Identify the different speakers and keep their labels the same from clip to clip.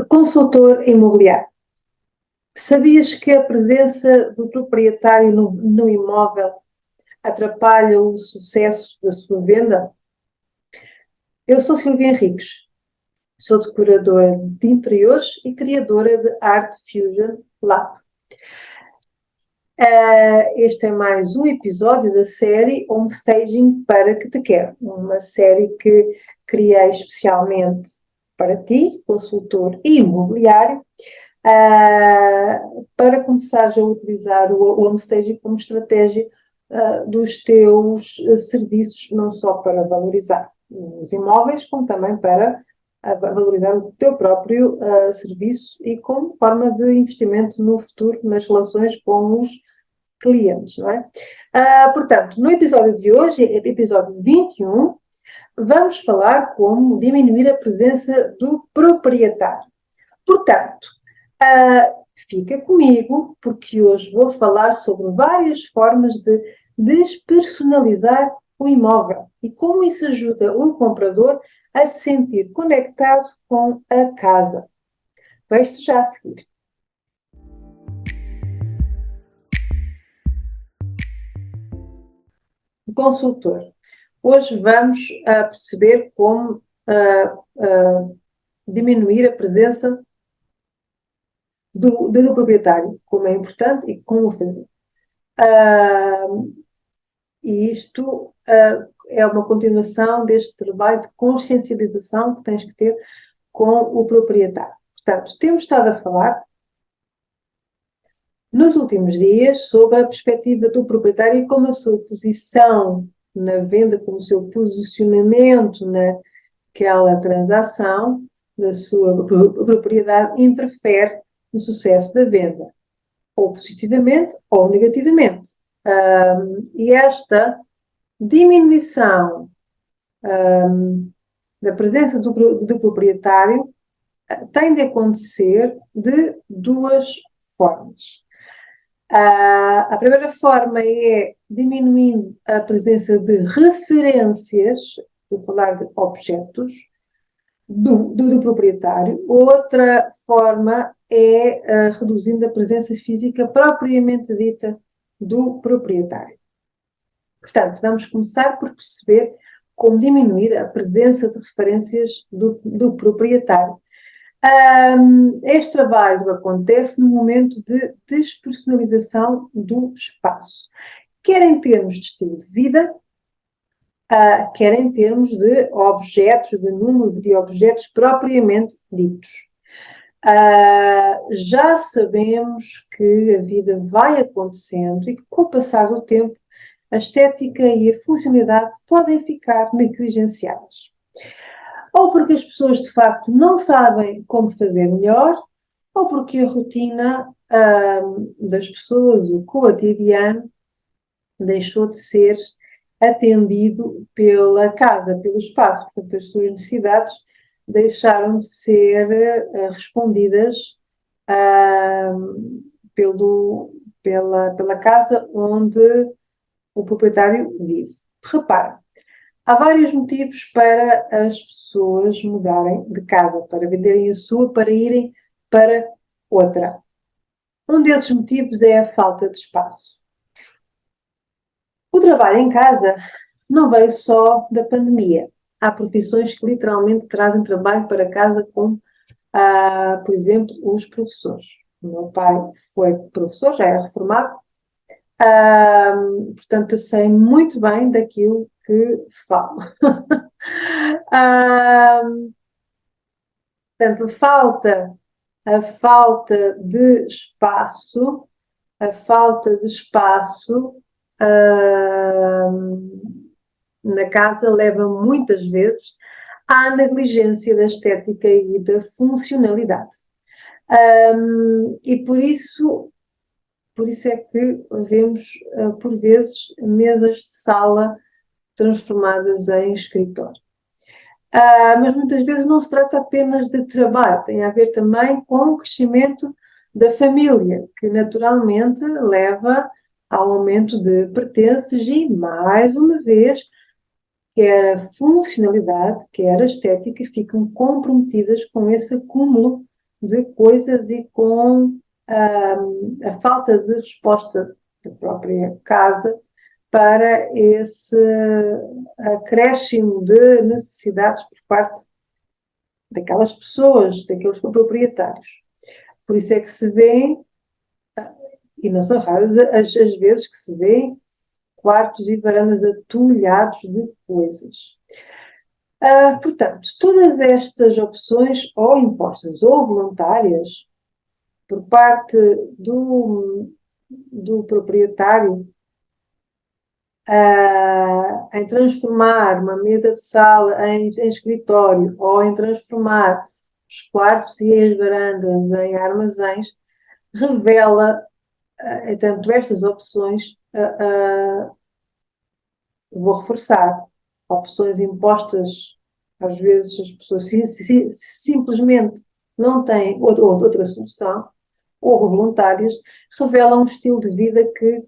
Speaker 1: Consultor imobiliário. Sabias que a presença do proprietário no imóvel atrapalha o sucesso da sua venda? Eu sou Silvia Henriques, sou decoradora de interiores e criadora de Art Fusion Lab. Este é mais um episódio da série Home Staging para que te quero, uma série que criei especialmente para ti, consultor imobiliário, para começares a utilizar o home staging como estratégia dos teus serviços, não só para valorizar os imóveis, como também para valorizar o teu próprio serviço e como forma de investimento no futuro nas relações com os clientes, não é? Portanto, no episódio de hoje, episódio 21, vamos falar como diminuir a presença do proprietário. Portanto, fica comigo, porque hoje vou falar sobre várias formas de despersonalizar o imóvel e como isso ajuda o comprador a se sentir conectado com a casa. Vejo-te já a seguir. Consultor. Hoje vamos perceber como diminuir a presença do proprietário, como é importante e como fazer. E isto é uma continuação deste trabalho de consciencialização que tens que ter com o proprietário. Portanto, temos estado a falar nos últimos dias sobre a perspectiva do proprietário e como a sua posição na venda, como o seu posicionamento naquela transação da sua propriedade interfere no sucesso da venda, ou positivamente ou negativamente. E esta diminuição da presença do proprietário tem de acontecer de duas formas. A primeira forma é diminuindo a presença de referências, vou falar de objetos, do proprietário. Outra forma é reduzindo a presença física propriamente dita do proprietário. Portanto, vamos começar por perceber como diminuir a presença de referências do proprietário. Este trabalho acontece no momento de despersonalização do espaço, quer em termos de estilo de vida, quer em termos de objetos, de número de objetos propriamente ditos. Já sabemos que a vida vai acontecendo e que, com o passar do tempo, a estética e a funcionalidade podem ficar negligenciadas. Ou porque as pessoas, de facto, não sabem como fazer melhor, ou porque a rotina das pessoas, o cotidiano, deixou de ser atendido pela casa, pelo espaço. Portanto, as suas necessidades deixaram de ser respondidas pela casa onde o proprietário vive. Repara, há vários motivos para as pessoas mudarem de casa, para venderem a sua, para irem para outra. Um desses motivos é a falta de espaço. O trabalho em casa não veio só da pandemia. Há profissões que literalmente trazem trabalho para casa, como, por exemplo, os professores. O meu pai foi professor, já é reformado, portanto, eu sei muito bem daquilo que falo. Portanto, a falta de espaço, na casa leva muitas vezes à negligência da estética e da funcionalidade. E por isso é que vemos, por vezes, mesas de sala transformadas em escritório. Mas muitas vezes não se trata apenas de trabalho, tem a ver também com o crescimento da família, que naturalmente leva ao aumento de pertences e, mais uma vez, quer a funcionalidade, quer a estética ficam comprometidas com esse acúmulo de coisas e com a falta de resposta da própria casa para esse acréscimo de necessidades por parte daquelas pessoas, daqueles proprietários. Por isso é que se vê, e não são raras as vezes que se vê, quartos e varandas atulhados de coisas. Portanto, todas estas opções, ou impostas ou voluntárias, por parte do proprietário, em transformar uma mesa de sala em escritório, ou em transformar os quartos e as varandas em armazéns, revela, tanto estas opções, vou reforçar, opções impostas, às vezes as pessoas simplesmente não têm outra solução, ou voluntárias, revelam um estilo de vida que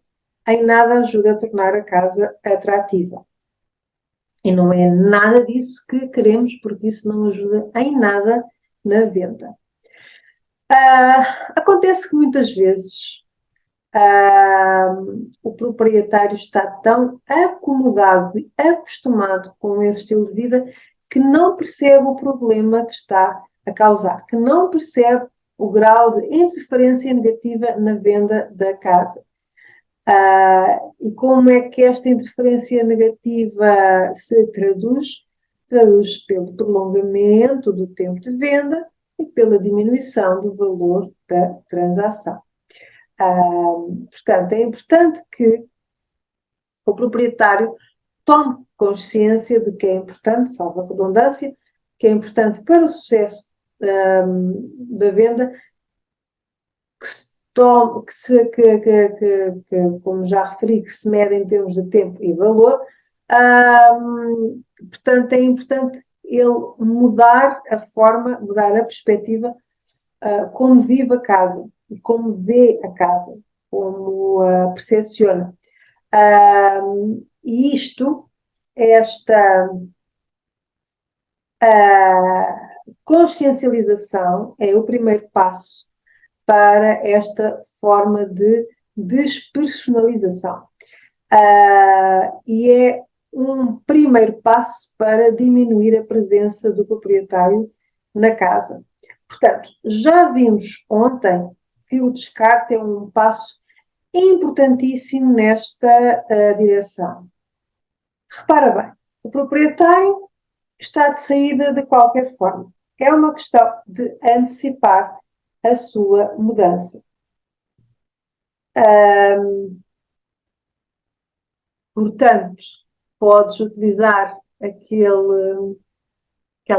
Speaker 1: em nada ajuda a tornar a casa atrativa. E não é nada disso que queremos, porque isso não ajuda em nada na venda. Acontece que muitas vezes o proprietário está tão acomodado e acostumado com esse estilo de vida que não percebe o problema que está a causar, que não percebe o grau de interferência negativa na venda da casa. E como é que esta interferência negativa se traduz? Traduz pelo prolongamento do tempo de venda e pela diminuição do valor da transação. Portanto, é importante que o proprietário tome consciência de que é importante, salvo a redundância, que é importante para o sucesso da venda que, como já referi, que se mede em termos de tempo e valor. Portanto, é importante ele mudar a forma, mudar a perspectiva, como vive a casa e como vê a casa, como a percepciona. E esta consciencialização é o primeiro passo para esta forma de despersonalização. E é um primeiro passo para diminuir a presença do proprietário na casa. Portanto, já vimos ontem que o descarte é um passo importantíssimo nesta direção. Repara bem, o proprietário está de saída de qualquer forma. É uma questão de antecipar a sua mudança. Portanto, podes utilizar aquela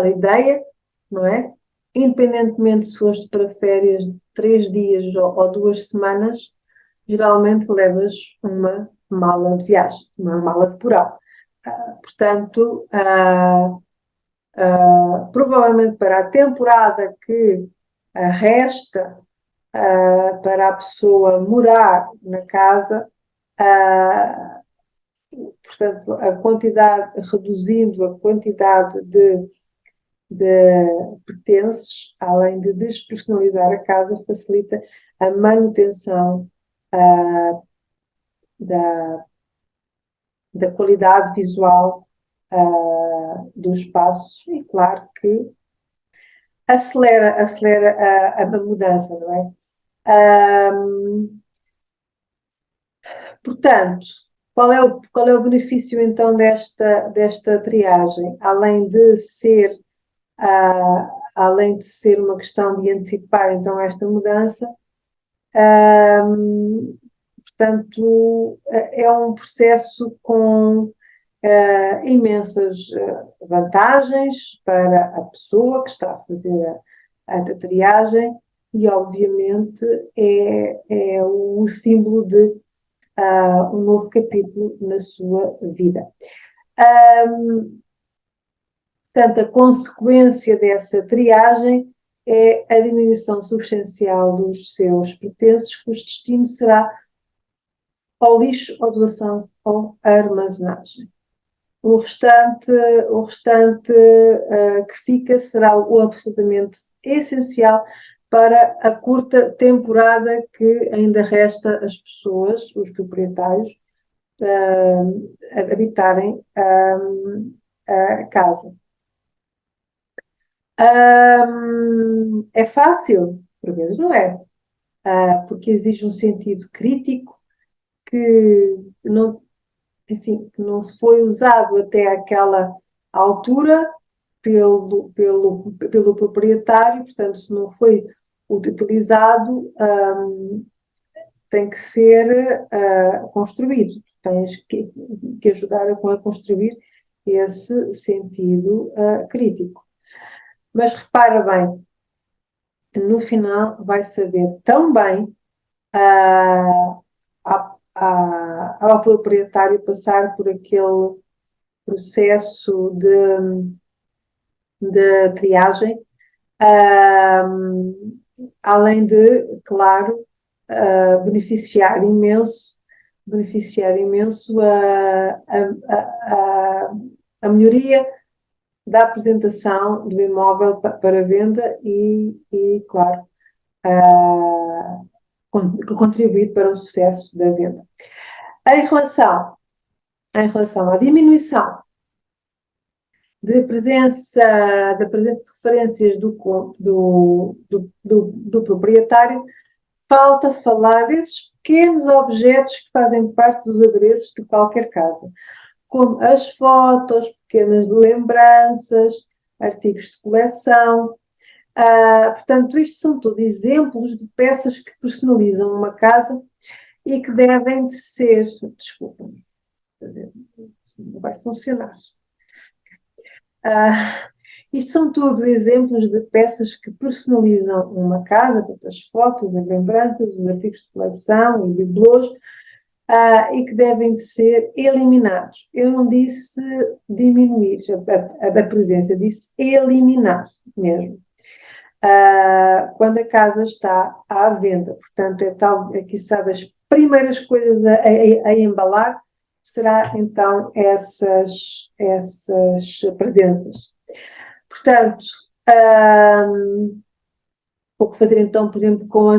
Speaker 1: ideia, não é? Independentemente se foste para férias de 3 dias ou 2 semanas, geralmente levas uma mala de viagem, uma mala de porão. Portanto, provavelmente para a temporada que resta para a pessoa morar na casa, portanto, reduzindo a quantidade de pertences, além de despersonalizar a casa, facilita a manutenção da qualidade visual do espaço e, claro, que acelera a mudança, não é? Portanto, qual é o benefício então desta triagem? Além de ser uma questão de antecipar então esta mudança, portanto, é um processo com imensas vantagens para a pessoa que está a fazer a triagem e, obviamente, é o símbolo de um novo capítulo na sua vida. Portanto, a consequência dessa triagem é a diminuição substancial dos seus pertences, cujo destino será ou lixo, ou doação, ou armazenagem. O restante que fica será o absolutamente essencial para a curta temporada que ainda resta às pessoas, os proprietários, habitarem a casa. É fácil? Por vezes não é, porque exige um sentido crítico que não, enfim, que não foi usado até aquela altura pelo proprietário, portanto, se não foi utilizado, tem que ser construído. Tens que ajudar a construir esse sentido crítico. Mas repara bem, no final vai saber tão bem ao proprietário passar por aquele processo de triagem, além de, claro, beneficiar imenso a melhoria da apresentação do imóvel para venda e claro, contribuir para o sucesso da venda. Em relação à diminuição da presença de referências do proprietário, falta falar desses pequenos objetos que fazem parte dos adereços de qualquer casa, como as fotos, pequenas lembranças, artigos de coleção. Portanto, isto são tudo exemplos de peças que personalizam uma casa e que devem de ser, desculpa, não vai funcionar. Isto são tudo exemplos de peças que personalizam uma casa, portanto, as fotos, as lembranças, os artigos de coleção e bibelôs, e que devem de ser eliminados. Eu não disse diminuir a presença, disse eliminar mesmo. Quando a casa está à venda, portanto, aqui sabe, as primeiras coisas a embalar será então essas presenças. Portanto, o que fazer então, por exemplo, com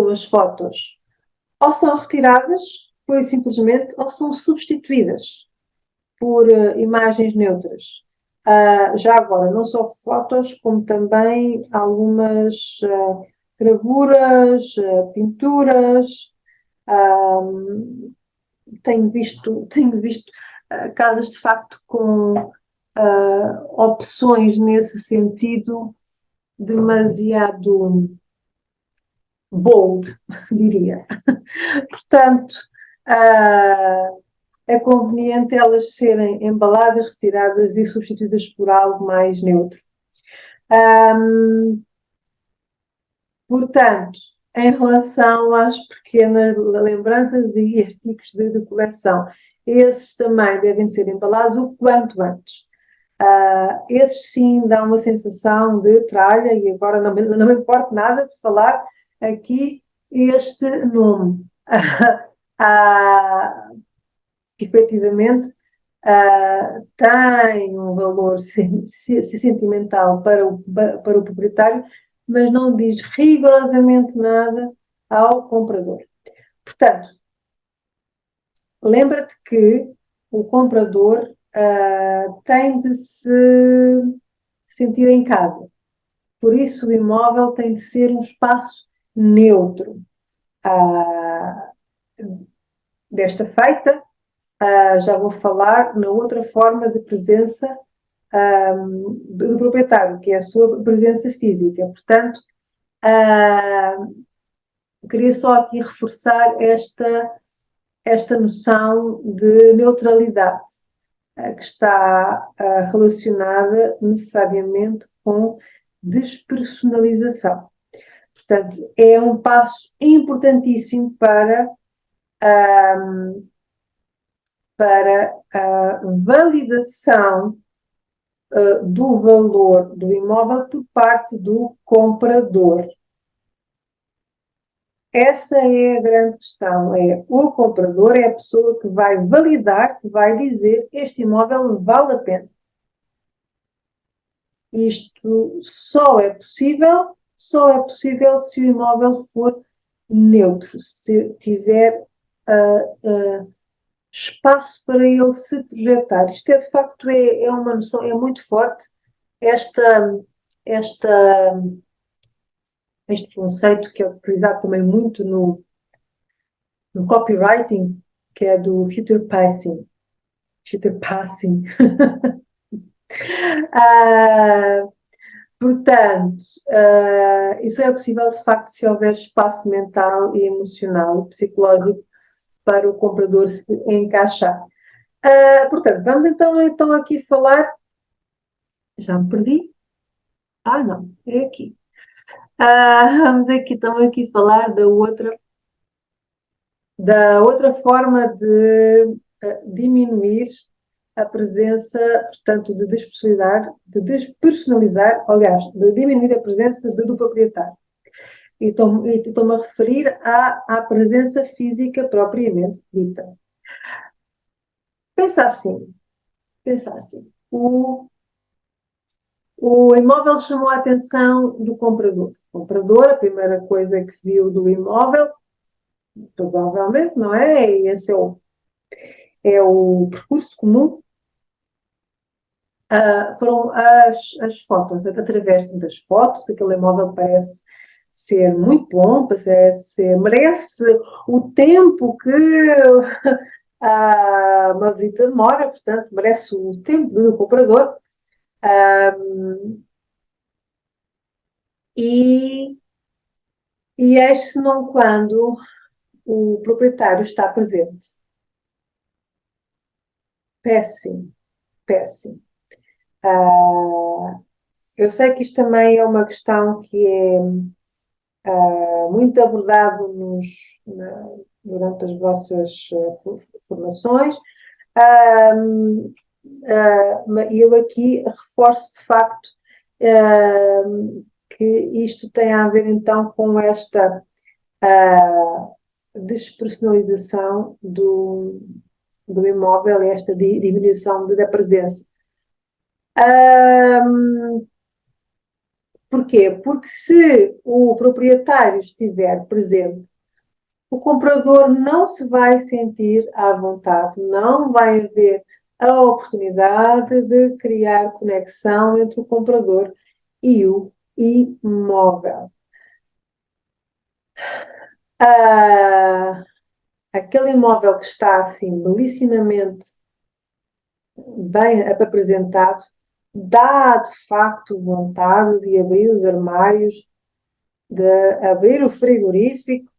Speaker 1: as fotos? Ou são retiradas, pura e simplesmente, ou são substituídas por imagens neutras. Já agora, não só fotos, como também algumas gravuras, pinturas. Tenho visto casas de facto com opções nesse sentido demasiado bold, diria. Portanto, é conveniente elas serem embaladas, retiradas e substituídas por algo mais neutro. Portanto, em relação às pequenas lembranças e artigos de coleção, esses também devem ser embalados o quanto antes. Esses sim dão uma sensação de tralha, e agora não me importa nada de falar aqui este nome. Que efetivamente tem um valor sentimental para o proprietário, mas não diz rigorosamente nada ao comprador. Portanto, lembra-te que o comprador tem de se sentir em casa. Por isso, o imóvel tem de ser um espaço neutro. Desta feita, já vou falar na outra forma de presença do proprietário, que é a sua presença física. Portanto, queria só aqui reforçar esta noção de neutralidade, que está relacionada necessariamente com despersonalização. Portanto, é um passo importantíssimo para a validação do valor do imóvel por parte do comprador. Essa é a grande questão, o comprador é a pessoa que vai validar, que vai dizer este imóvel vale a pena. Isto só é possível só é possível se o imóvel for neutro, se tiver espaço para ele se projetar. Isto é, de facto, é uma noção, é muito forte esta, esta, este conceito que é utilizado também muito no copywriting, que é do future passing. Future passing. Ah, portanto, isso é possível de facto se houver espaço mental e emocional e psicológico para o comprador se encaixar. Portanto, vamos então aqui falar. Já me perdi? Ah, não, é aqui. Vamos aqui então aqui falar da outra forma de diminuir a presença, portanto, de despersonalizar, aliás, de diminuir a presença do proprietário. E estou-me a referir à presença física propriamente dita. Pensa assim, pensa assim. O imóvel chamou a atenção do comprador. O comprador, a primeira coisa que viu do imóvel, provavelmente, não é? Esse é o percurso comum. Foram as fotos. Através das fotos, aquele imóvel parece ser muito bom, merece o tempo que uma visita demora, portanto, merece o tempo do comprador. E, e eis-se não quando o proprietário está presente. Péssimo, péssimo. Eu sei que isto também é uma questão que é muito abordado durante as vossas formações. E eu aqui reforço de facto que isto tem a ver então com esta despersonalização do imóvel, esta diminuição da presença. Porquê? Porque se o proprietário estiver presente, o comprador não se vai sentir à vontade, não vai haver a oportunidade de criar conexão entre o comprador e o imóvel. Aquele imóvel que está assim belíssimamente bem apresentado dá de facto vontade de abrir os armários, de abrir o frigorífico.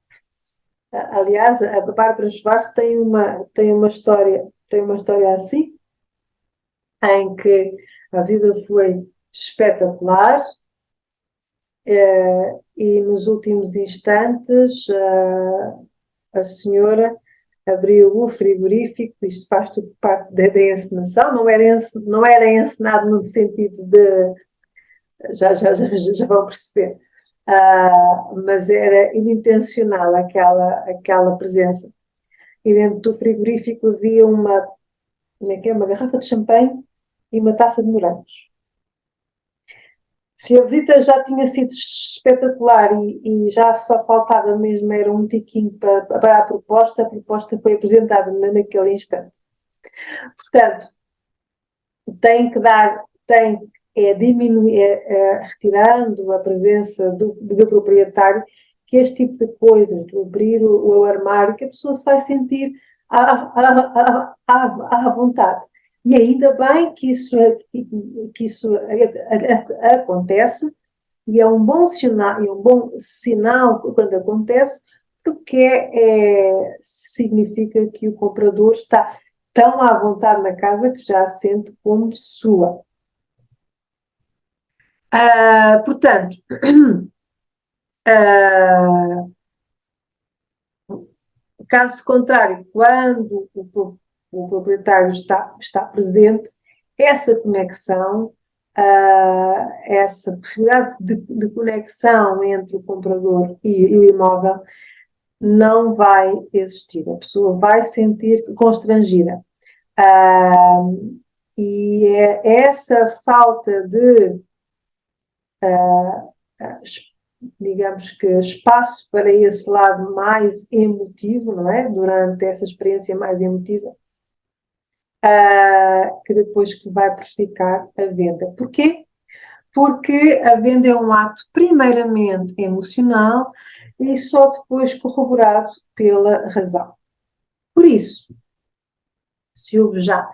Speaker 1: Aliás, a Bárbara Schwartz tem uma história assim, em que a vida foi espetacular, e nos últimos instantes a senhora abriu o frigorífico. Isto faz tudo parte da encenação, não era encenado no sentido de, já vão perceber, mas era intencional aquela presença. E dentro do frigorífico havia uma garrafa de champanhe e uma taça de morangos. Se a visita já tinha sido espetacular e já só faltava mesmo, era um tiquinho para a proposta foi apresentada naquele instante. Portanto, diminuir, retirando a presença do proprietário, que este tipo de coisas, de abrir o armário, que a pessoa se vai sentir à vontade. E ainda bem que isso acontece, e é um bom sinal quando acontece, porque significa que o comprador está tão à vontade na casa que já a sente como sua. Portanto, caso contrário, quando o proprietário está presente, essa conexão, essa possibilidade de conexão entre o comprador e o imóvel não vai existir. A pessoa vai sentir constrangida. E é essa falta de digamos que, espaço para esse lado mais emotivo, não é? Durante essa experiência mais emotiva, que depois que vai prejudicar a venda. Porquê? Porque a venda é um ato primeiramente emocional e só depois corroborado pela razão. Por isso, se houve já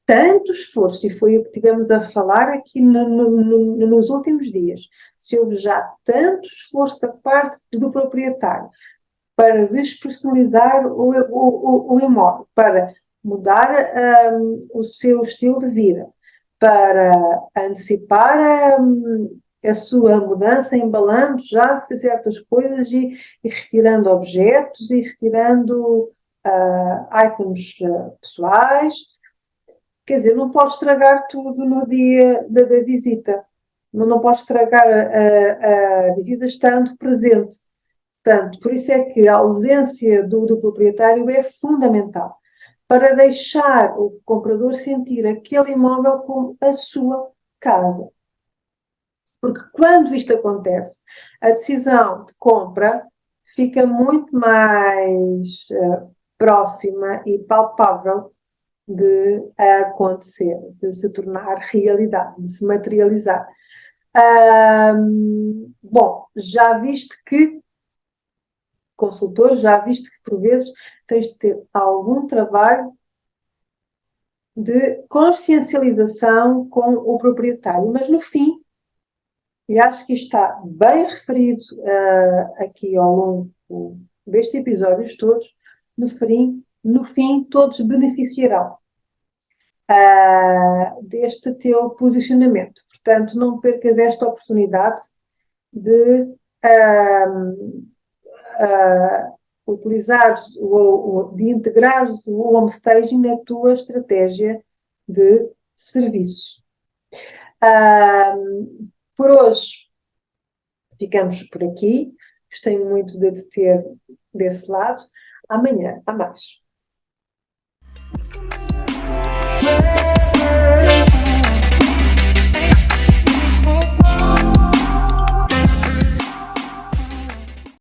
Speaker 1: tanto esforço, e foi o que tivemos a falar aqui nos últimos dias, se houve já tanto esforço da parte do proprietário para despersonalizar o imóvel, para mudar o seu estilo de vida, para antecipar a sua mudança, embalando já certas coisas e retirando objetos e retirando itens pessoais. Quer dizer, não pode estragar tudo no dia da visita. Não pode estragar a visita estando presente. Portanto, por isso é que a ausência do proprietário é fundamental para deixar o comprador sentir aquele imóvel como a sua casa. Porque quando isto acontece, a decisão de compra fica muito mais próxima e palpável de acontecer, de se tornar realidade, de se materializar. Bom, já viste que, consultor, já viste que por vezes tens de ter algum trabalho de consciencialização com o proprietário, mas no fim, e acho que isto está bem referido aqui ao longo destes episódios todos, no fim todos beneficiarão deste teu posicionamento. Portanto, não percas esta oportunidade de utilizares, de integrares o homestaging na tua estratégia de serviço. Por hoje ficamos por aqui. Gostei muito de te ter desse lado. Amanhã há mais.